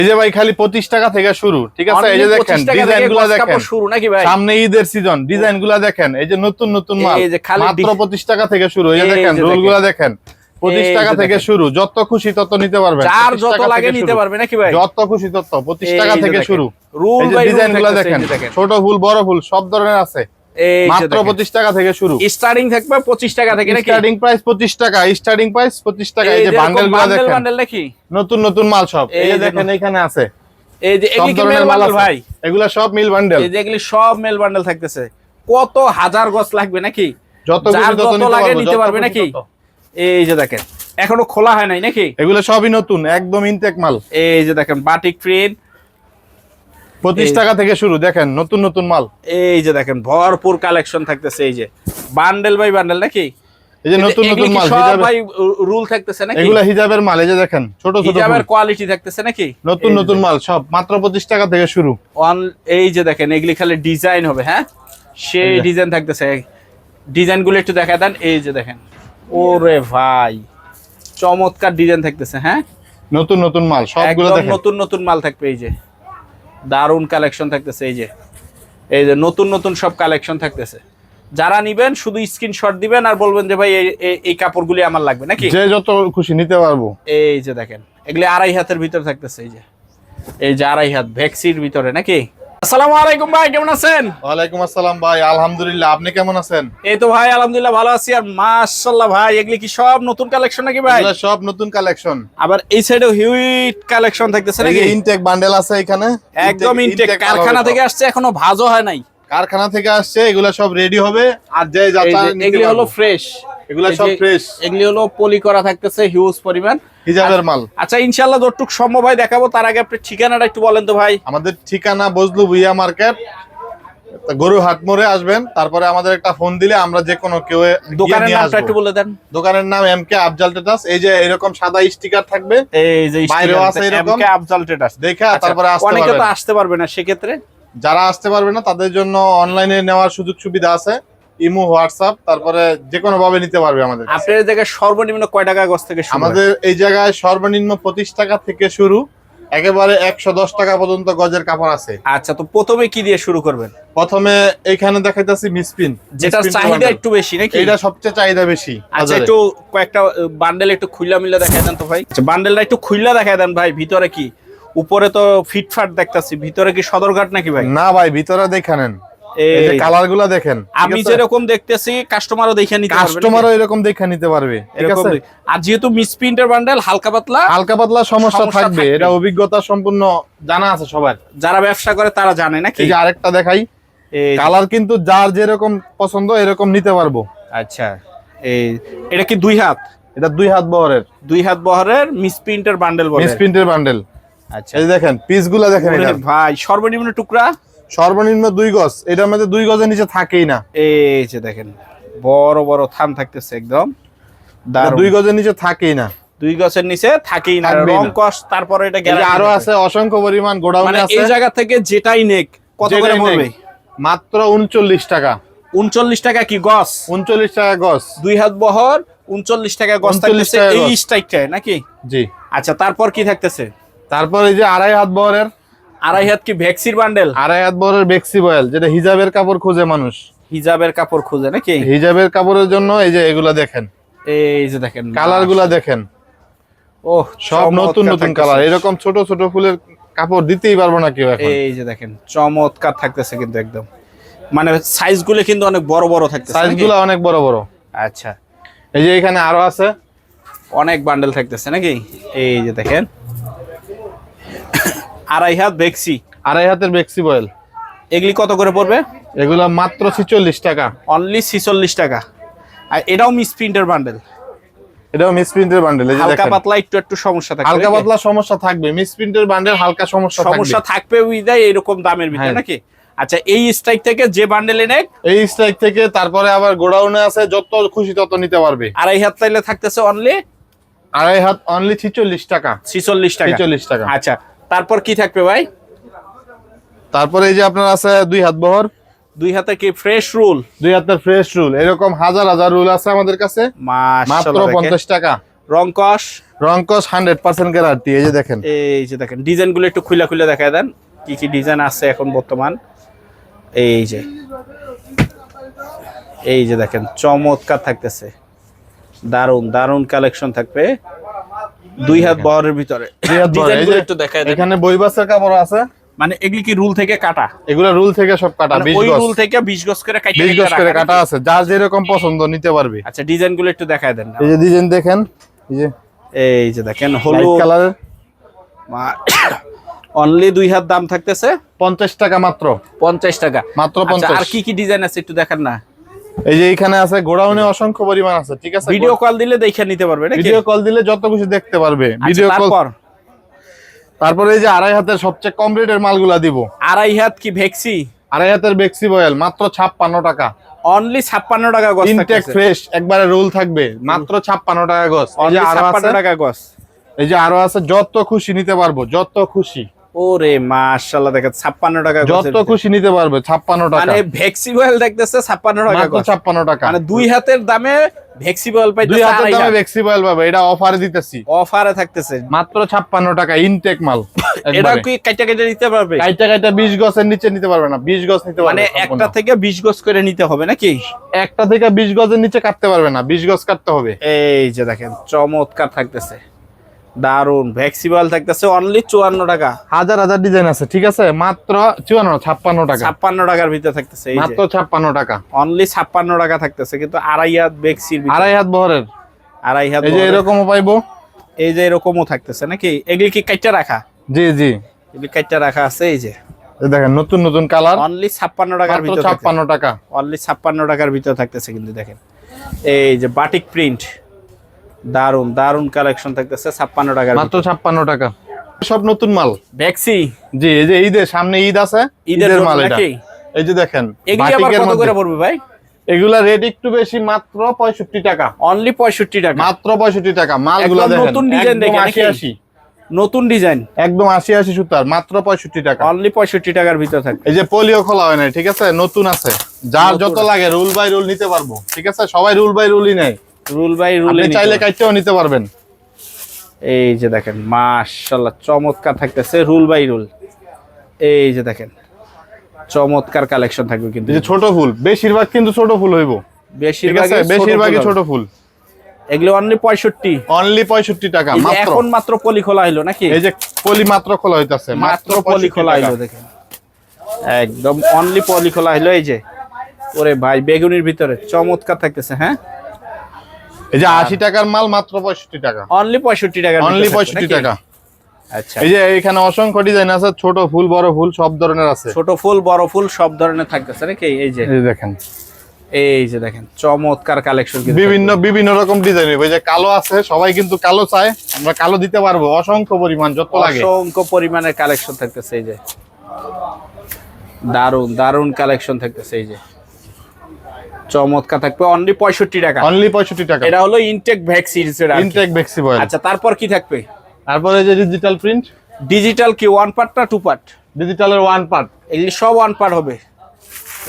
এই যে ভাই খালি 25 টাকা থেকে শুরু, ঠিক আছে? এই যে দেখেন ডিজাইনগুলো দেখেন, শুরু নাকি ভাই? সামনে ঈদের সিজন, ডিজাইনগুলো দেখেন, এই যে নতুন নতুন মাল মাত্র 25 টাকা থেকে শুরু। এই যে দেখেন রোলগুলো দেখেন, 25 টাকা থেকে শুরু, যত খুশি তত নিতে পারবেন, যার যত লাগে নিতে পারবে নাকি ভাই? যত খুশি তত 25 টাকা থেকে শুরু। রুল এই যে ডিজাইনগুলো দেখেন, ছোট ফুল বড় ফুল সব ধরনের আছে, মাত্র 25 টাকা থেকে শুরু। স্টার্টিং থাকবে 25 টাকা থেকে নাকি? স্টার্টিং প্রাইস 25 টাকা, স্টার্টিং প্রাইস 25 টাকা। এই যে বান্ডেলগুলো দেখেন, বান্ডেল নাকি নতুন নতুন মাল সব, এই যে দেখেন এখানে আছে। এই যে এগুলি কি মেল বান্ডেল ভাই? এগুলা সব মিল বান্ডেল। এই যে এগুলি সব মেল বান্ডেল থাকতেছে। কত হাজার গজ লাগবে নাকি? যত লাগে নিতে পারবে নাকি? এই যে দেখেন এখনো খোলা হয় নাই নাকি? এগুলো সবই নতুন, একদম ইনটেক মাল। এই যে দেখেন বাটিক প্রিন্ট 25 টাকা থেকে শুরু, দেখেন নতুন নতুন মাল। এই যে দেখেন ভরপুর কালেকশন থাকতেছে, এই যে বান্ডেল বাই বান্ডেল নাকি? এই যে নতুন নতুন মাল হিজাব ভাই রুল থাকতেছে নাকি? এগুলা হিজাবের মাল, এই যে দেখেন ছোট ছোট হিজাবের কোয়ালিটি থাকতেছে নাকি? নতুন নতুন মাল সব মাত্র 25 টাকা থেকে শুরু। এই যে দেখেন এগুলি খালি ডিজাইন হবে, হ্যাঁ সেই ডিজাইন থাকতেছে। ডিজাইনগুলো একটু দেখা দেন। এই যে দেখেন, ওরে ভাই চমৎকার ডিজাইন থাকতেছে, হ্যাঁ নতুন নতুন মাল সবগুলো দেখেন, নতুন নতুন মাল থাকবে। এই যে দারুন কালেকশন থাকতেছে, এই যে নতুন নতুন সব কালেকশন থাকতেছে। যারা নিবেন শুধু স্ক্রিনশট দিবেন আর বলবেন যে ভাই এই কাপড়গুলি আমার লাগবে নাকি? যে যত খুশি নিতে পারবো। এই যে দেখেন এগুলি 2.5 হাতের ভিতরে থাকতেছে, এই যে 2.5 হাত ভ্যাক্সির ভিতরে নাকি? আসসালামু আলাইকুম ভাই, কেমন আছেন? ওয়ালাইকুম আসসালাম ভাই, আলহামদুলিল্লাহ, আপনি কেমন আছেন? এই তো ভাই আলহামদুলিল্লাহ ভালো আছি। আর মাশাআল্লাহ ভাই এগুলি কি সব নতুন কালেকশন নাকি ভাই? এগুলো সব নতুন কালেকশন। আবার এই সাইডেও হিউজ কালেকশন থাকতেছে নাকি? ইনটেক বান্ডেল আছে এখানে, একদম ইনটেক, কারখানা থেকে আসছে, এখনো ভাজও হয় নাই। কারখানা থেকে আসছে, এগুলা সব রেডি হবে। আর যে এগুলি হলো ফ্রেশ, এগুলা সব ফ্রেশ, এগুলি হলো পলি করা থাকতেছে হিউজ পরিমাণ হিজাবের মাল। আচ্ছা ইনশাআল্লাহ যতটুক সম্ভব ভাই দেখাবো। তার আগে আপনি ঠিকানাটা একটু বলেন তো ভাই। আমাদের ঠিকানা বজলু ভুইয়া মার্কেট, গরু হাট মোড়ে আসবেন। তারপরে আমাদের একটা ফোন দিলে আমরা যে কোনো কেউ দোকানের নামটা একটু বলে দেন। দোকানের নাম এমকে আফজাল ট্রেডার্স। এই যে এরকম সাদা স্টিকার থাকবে, এই যে বাইরেও আছে এরকম এমকে আফজাল ট্রেডার্স দেখা। তারপরে অনেকে তো আসতে পারবে না, সেক্ষেত্রে যারা আসতে পারবে না তাদের জন্য অনলাইনে নেওয়ার সুযোগ সুবিধা আছে, ইমো হোয়াটসঅ্যাপ, তারপরে যে কোনো ভাবে নিতে পারবে আমাদের। আপনাদের জায়গায় সর্বনিম্ন কয় টাকা গজ থেকে শুরু? আমাদের এই জায়গায় সর্বনিম্ন 25 টাকা থেকে শুরু, একেবারে 110 টাকা পর্যন্ত গজের কাপড় আছে। আচ্ছা তো প্রথমে কি দিয়ে শুরু করবেন? প্রথমে এইখানে দেখাইতাছি মিসপ্রিন্ট, যেটা চাহিদা একটু বেশি নাকি? এটা সবচেয়ে চাহিদা বেশি। আচ্ছা একটু কয়েকটা বান্ডেল একটু খুইলা মিলা দেখায় দেন তো ভাই। আচ্ছা বান্ডেলটা একটু খুইলা দেখায় দেন ভাই। ভিতরে কি, উপরে তো ফিটফাট দেখতাছি, ভিতরে কি সদরঘাট নাকি ভাই? না ভাই, ভিতরে দেখে নেন, এই যে কালারগুলো দেখেন। আমি যেরকম দেখতেছি কাস্টমারও দেখে নিতে পারবে, কাস্টমারও এরকম দেখে নিতে পারবে, ঠিক আছে? আর যেহেতু মিসপ্রিন্টের বান্ডেল হালকা পাতলা সমস্যা থাকবে, এটা অভিজ্ঞতা সম্পূর্ণ জানা আছে সবার, যারা ব্যবসা করে তারা জানে নাকি? এই যে আরেকটা দেখাই, কালার কিন্তু যার যেরকম পছন্দ এরকম নিতে পারবো। আচ্ছা এটা কি 2 হাত? এটা 2 হাত বহরের, 2 হাত বহরের মিসপ্রিন্টের বান্ডেল বলে। মিসপ্রিন্টের বান্ডেল। আচ্ছা এই দেখেন পিসগুলো দেখেন, এটা ভাই সর্বনিম্ন টুকরা সর্বনিম্ন 2 গজ, এটার মধ্যে 2 গজের নিচে থাকেই না। এই যে দেখেন বড় বড় থান থাকতেছে, একদম 2 গজের নিচে থাকেই না, 2 গজের নিচে থাকেই না। রং কস তারপরে এটা গ্যারান্টি আরো আছে, অসংখ্য পরিমাণ গোডাউনে আছে। এই জায়গা থেকে যেটাই নেক কত করে পড়বে? মাত্র 39 টাকা। 39 টাকা কি গজ? 39 টাকা গজ, 2 হাত বহর 39 টাকা গজ থাকতেছে এই স্ট্রাইকটা নাকি? জি। আচ্ছা তারপর কি থাকতেছে? তারপর এই যে 2.5 হাত বহরের, 2.5 হাত কি ভ্যাক্সির বান্ডেল? 2.5 হাত বহরের বেক্সি বয়েল, যেটা হিজাবের কাপড় খোঁজে মানুষ, হিজাবের কাপড় খোঁজে নাকি? হিজাবের কাপড়ের জন্য এই যে এগুলা দেখেন, এই যে দেখেন কালারগুলা দেখেন, ওহ সব নতুন নতুন কালার। এরকম ছোট ছোট ফুলের কাপড় দিতেই পারবো না কেউ এখন। এই যে দেখেন চমৎকার থাকতেছে কিন্তু একদম, মানে সাইজগুলো কিন্তু অনেক বড় বড় থাকতেছে, সাইজগুলো অনেক বড় বড়। আচ্ছা এই যে এখানে আরো আছে, অনেক বান্ডেল থাকতেছে নাকি? এই যে দেখেন 2.5 হাত বেক্সি, 2.5 হাতের বেক্সি বয়েল। এগুলি কত করে পড়বে? এগুলা মাত্র 46 টাকা, অনলি 46 টাকা। আর এটাও মিসপ্রিন্টের বান্ডেল, এটাও মিসপ্রিন্টের বান্ডেল। এই যে হালকা পাতলা একটু সমস্যা থাকবে, হালকা পাতলা সমস্যা থাকবে, মিসপ্রিন্টের বান্ডেল হালকা সমস্যা থাকবে উইদাই এরকম দামের ভিতরে নাকি? আচ্ছা এই স্ট্রাইক থেকে যে বান্ডেলে নেক, এই স্ট্রাইক থেকে তারপরে আবার গোডাউনে আছে, যত খুশি তত নিতে পারবে। 2.5 হাত চাইলে থাকতেছে অনলি 2.5 হাত অনলি 46 টাকা, 46 টাকা, 46 টাকা। আচ্ছা তারপর কি থাকবে ভাই? তারপরে এই যে আপনার আছে 2 হাত বহর, 2 হাতে কি ফ্রেশ রুল? 2 হাতের ফ্রেশ রুল, এরকম হাজার হাজার রুল আছে আমাদের কাছে, মাত্র 50 টাকা। রং কস রংকশ 100% গ্যারান্টি। এই যে দেখেন, এই যে দেখেন ডিজাইনগুলো একটু খুলে খুলে দেখায় দেন, কি কি ডিজাইন আছে এখন বর্তমান। এই যে দেখেন চমৎকার থাকতেছে, দারুন দারুন কালেকশন থাকবে 2 হাত বহরের ভিতরে। ডিজাইনগুলো একটু দেখায় দেন। এখানে বইবাসের কাপড় আছে, মানে এগুলি কি রুল থেকে কাটা? এগুলা রুল থেকে সব কাটা, 20 ওই গজ, রুল থেকে 20 গজ করে কাটা, 20 গজ করে কাটা আছে, যার যেরকম পছন্দ নিতে পারবে। আচ্ছা ডিজাইনগুলো একটু দেখায় দেন। এই যে ডিজাইন দেখেন, এই যে দেখেন লাইট হলুদ কালারের, অনলি 2 হাত দাম থাকতেছে 50 টাকা মাত্র, 50 টাকা মাত্র আচ্ছা, 50। আর কি কি ডিজাইন আছে একটু দেখান না। এই যে এখানে আছে, গোডাউনে অসংখ্য পরিমাণ আছে, ঠিক আছে। ভিডিও কল দিলে দেখে নিতে পারবে নাকি? ভিডিও কল দিলে যত কিছু দেখতে পারবে ভিডিও ভিডিও কল। কল। তারপরে এই যে 2.5 হাতের সবচেয়ে কম রেটের মালগুলা দিব। 2.5 হাত কি ভেক্সি? 2.5 হাতের বেক্সি বয়েল মাত্র 56 টাকা, অনলি 56 টাকা গজ ইনটেক থাকতেছে। ফ্রেশ একবারে রোল থাকবে, মাত্র 56 টাকা গজ। এই অনলি যে আরো 56 আছে, টাকা গজ। এই যে আরো আছে, যত খুশি নিতে পারবো, যত খুশি, ওরে মাশাআল্লাহ দেখেন 56 টাকা গজ, যত খুশি নিতে পারবে। 56 টাকা, মানে ভেক্সি বয়েল দেখতেছে 56 টাকা মাত্র গজ, 56 টাকা। মানে 2 হাতের দামে ভেক্সি বয়েল 2 পাইতেছে। হাতের দামে বেক্সি বয়েল পাবে, এটা অফারে দিতেছি অফারে থাকতেছে মাত্র 56 টাকা, ইনটেক মাল। এটা কি কাটা কাটা নিতে পারবে? কাইটা কাইটা 20 গজের নিচে নিতে পারবে না, 20 গজ নিতে পারবে মানে একটা থেকে 20 গজ করে নিতে হবে নাকি? একটা থেকে 20 গজের নিচে কাটতে পারবে না, 20 গজ কাটতে হবে। এই যে দেখেন চমৎকার থাকতেছে, দারুন ভ্যাক্সিবল থাকতেছে অনলি 54 টাকা। হাজার হাজার ডিজাইন আছে, ঠিক আছে। মাত্র 56 টাকা, 56 টাকার ভিতরে থাকতেছে। এই যে মাত্র 56 টাকা, অনলি 56 টাকা থাকতেছে, কিন্তু 2.5 হাত ভ্যাক্সির ভিতরে। 2.5 হাত বহরের, 2.5 হাত এই যে বহরের। এরকমও পাইবো, এই যে এরকমও থাকতেছে নাকি? এগুলি কি কাইটা রাখা? জি জি, এগুলি কাইটা রাখা আছে। এই যে এই দেখেন নতুন নতুন কালার, অনলি 56 টাকার মাত্র ভিতরে 56 টাকা, অনলি 56 টাকার ভিতরে থাকতেছে। কিন্তু দেখেন এই যে বাটিক প্রিন্ট, দারুন দারুন কালেকশন থাকতেছে 56 টাকার মাত্র 56 টাকা, সব নতুন মাল। ভ্যাক্সি, জি, এই যে ঈদের সামনে ঈদ আছে, ঈদের মাল এটা। নাকি? এই যে দেখেন এগুলি আবার বাটিকের কত মধ্যে, করে পড়বে ভাই? এগুলা রেট একটু বেশি, মাত্র 65 টাকা, অনলি 65 টাকা, মাত্র 65 টাকা। মালগুলা একদম দেখেন, নতুন ডিজাইন একদম দেখেন 80 নতুন ডিজাইন, একদম 80 সুতার, মাত্র 65 টাকা। অনলি 65 টাকার ভিতরে থাকে। এই যে পলিও খোলা হয় না, ঠিক আছে, নতুন আছে, যার যত লাগে রুল বাই রুল নিতে পারবো, ঠিক আছে। সবাই রুল বাই রুলই নেয়, রুল বাই রুল আপনি চাইলে কাইটেও নিতে পারবেন। এই যে দেখেন মাশাআল্লাহ চমৎকার থাকতেছে রুল বাই রুল। এই যে দেখেন চমৎকার কালেকশন থাকবে। কিন্তু এই যে ছোট ফুল, বেশিরভাগ কিন্তু ছোট ফুল হইবো, ঠিক আছে, বেশিরভাগই ছোট ফুল। এগুলো অনলি 65, অনলি 65 টাকা মাত্র। এখন মাত্র পলি খোলা হলো নাকি? এই যে পলি মাত্র খোলা হইতাছে, মাত্র পলি খোলা হলো দেখেন, একদম অনলি পলি খোলা হলো। এই যে ওরে ভাই বেগুনির ভিতরে চমৎকার থাকতেছে। হ্যাঁ, এই যে 80 টাকার মাল মাত্র 65 টাকা, অনলি 65 টাকা, অনলি 65 টাকা। আচ্ছা, এই যে এখানে অসংখ্য ডিজাইন আছে, ছোট ফুল বড় ফুল সব ধরনের আছে, ছোট ফুল বড় ফুল সব ধরনের থাকতেছে নাকি? এই যে দেখেন, এই যে দেখেন চমৎকার কালেকশন, বিভিন্ন বিভিন্ন রকম ডিজাইন। ওই যে কালো আছে, সবাই কিন্তু কালো চায়, আমরা কালো দিতে পারবো অসংখ্য পরিমাণ, যত লাগে অসংখ্য পরিমাণের কালেকশন থাকতেছে। এই যে দারুন দারুন কালেকশন থাকতেছে। এই যে চমৎকার থাকবে অনলি 65 টাকা, অনলি 65 টাকা। এটা হলো ইনটেক ভ্যাক্সিন, ইনটেক ভ্যাক্সিবল। আচ্ছা, তারপর কি থাকবে? তারপরে যে ডিজিটাল প্রিন্ট, ডিজিটাল কি 1 পার্ট না 2 পার্ট? ডিজিটালের 1 পার্ট, এগুলি সব 1 পার্ট হবে।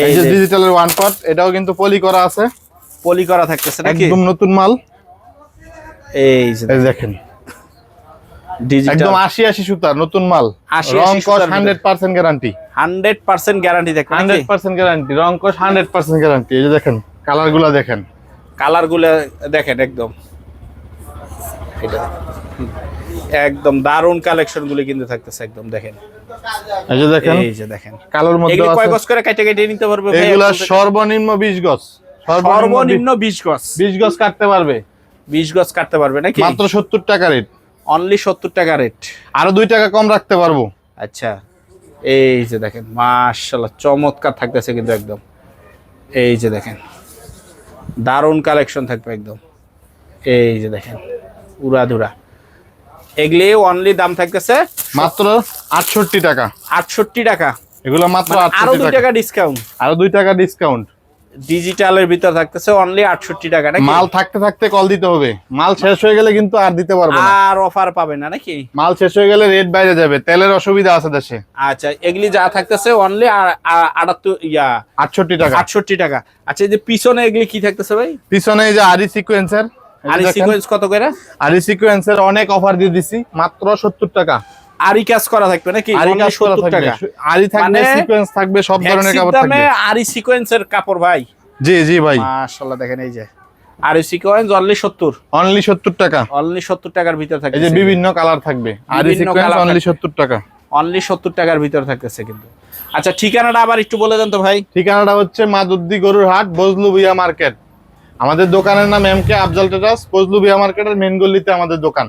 এই যে ডিজিটালের 1 পার্ট, এটাও কিন্তু পলি করা আছে, পলি করা থাকতেছে নাকি? একদম নতুন মাল। এই যে দেখেন ডিজিটাল একদম 80 সুতার নতুন মাল, 80 রং কস সুতার 100% গ্যারান্টি, 100% গ্যারান্টি থাকবে নাকি? 100% গ্যারান্টি, রং কস 100% গ্যারান্টি। এই যে দেখেন কালার গুলা, দেখেন কালার গুলো দেখেন, একদম এটা একদম দারুন কালেকশন গুলো কিন্তু থাকতেছে, একদম দেখেন। এই যে দেখেন, এই যে দেখেন কালোর মধ্যে এগুলো কয় আছে, গজ করে কেটে কেটে নিতে পারবে ভাই? এগুলা সর্বনিম্ন 20 গজ, সর্বনিম্ন 20 গজ, 20 গজ কাটতে পারবে, 20 গজ কাটতে পারবে নাকি? মাত্র 70 টাকা রেট, অনলি 70 টাকা রেট, আরো 2 টাকা কম রাখতে পারবো। আচ্ছা, এই যে দেখেন মাশাআল্লাহ চমৎকার থাকতেছে কিন্তু একদম। এই যে দেখেন দারুন কালেকশন থাকবে একদম। এই যে দেখেন উড়াধুরা, এগুলি অনলি দাম থাকতেছে মাত্র 68 টাকা, 68 টাকা। এগুলো মাত্র মানে আরো 68 2 টাকা, টাকা ডিসকাউন্ট, আরো 2 টাকা ডিসকাউন্ট। ডিজিটালের ভিতর থাকতেছে অনলি 68 টাকা নাকি? মাল থাকতে থাকতে কল দিতে হবে, মাল শেষ হয়ে গেলে কিন্তু আর দিতে পারবো না, আর অফার পাবেন না নাকি? মাল শেষ হয়ে গেলে রেট বাইরে যাবে, তেলের অসুবিধা আছে দেশে। আচ্ছা, এগুলি যা থাকতেছে অনলি 68 টাকা, 68 টাকা। আচ্ছা, এই যে পিছনে এগুলি কি থাকতেছে ভাই? পিছনে এই যে আরি সিকোয়েন্সার, আর সিকোয়েন্স কত করে? আরি সিকোয়েন্সের অনেক অফার দিয়ে দিছি, মাত্র 70 টাকা। আরি কাজ করা থাকবে নাকি? আরি কাজ করা থাকবে, আরি থাকবে, সিকোয়েন্স থাকবে, সব ধরনের কাপড় থাকবে। আরি সিকোয়েন্সের কাপড় ভাই। জি জি ভাই, মাশাআল্লাহ দেখেন এই যে আরি সিকোয়েন্স অনলি 70, অনলি 70 টাকা, অনলি 70 টাকার ভিতর থাকবে। এই যে বিভিন্ন কালার থাকবে, আরি সিকোয়েন্স অনলি 70 টাকা, অনলি 70 টাকার ভিতর থাকতেছে কিন্তু। আচ্ছা ঠিকানাটা আবার একটু বলে দেন তো ভাই। ঠিকানাটা হচ্ছে মাদুদ্দি গরুর হাট, বজলুবিয়া মার্কেট। আমাদের দোকানের নাম MK আফজাল ট্রেডার্স, বজলুবিয়া মার্কেটের মেইন গলিতে আমাদের দোকান।